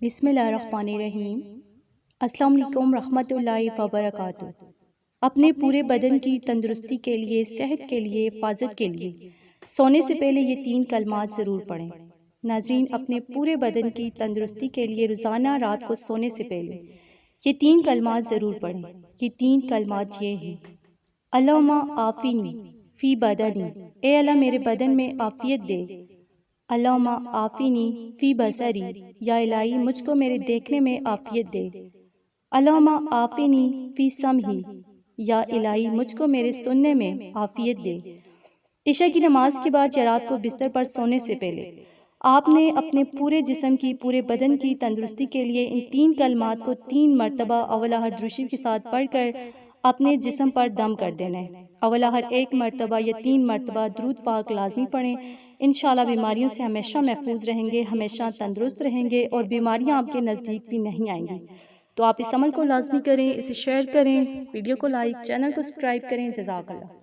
بسم اللہ الرحمن الرحیم۔ السلام علیکم رحمۃ اللہ وبرکاتہ۔ اپنے پورے بدن کی تندرستی کے لیے، صحت کے لیے، حفاظت کے لیے سونے سے پہلے یہ 3 کلمات ضرور پڑھیں۔ ناظرین، اپنے پورے بدن کی تندرستی کے لیے روزانہ رات کو سونے سے پہلے یہ 3 کلمات ضرور پڑھیں۔ یہ 3 کلمات یہ ہیں: اللہم عافینی فی بدنی، اے اللہ میرے بدن میں عافیت دے۔ اللہم عافینی فی بصری، یا الہی مجھ کو میرے دیکھنے میں عافیت دے۔ اللہم عافینی فی سمعی، یا الہی مجھ کو میرے سننے میں عافیت دے۔ عشاء کی نماز کے بعد یا رات کو بستر پر سونے سے پہلے آپ نے اپنے پورے جسم کی، پورے بدن کی تندرستی کے لیے ان 3 کلمات کو 3 مرتبہ اولا ہر درود کے ساتھ پڑھ کر اپنے جسم پر دم کر دینا ہے۔ اولا ہر 1 مرتبہ یا 3 مرتبہ درود پاک لازمی پڑھیں۔ انشاءاللہ بیماریوں سے ہمیشہ محفوظ رہیں گے، ہمیشہ تندرست رہیں گے اور بیماریاں آپ کے نزدیک بھی نہیں آئیں گی۔ تو آپ اس عمل کو لازمی کریں، اسے شیئر کریں، ویڈیو کو لائک، چینل کو سبسکرائب کریں۔ جزاک اللہ۔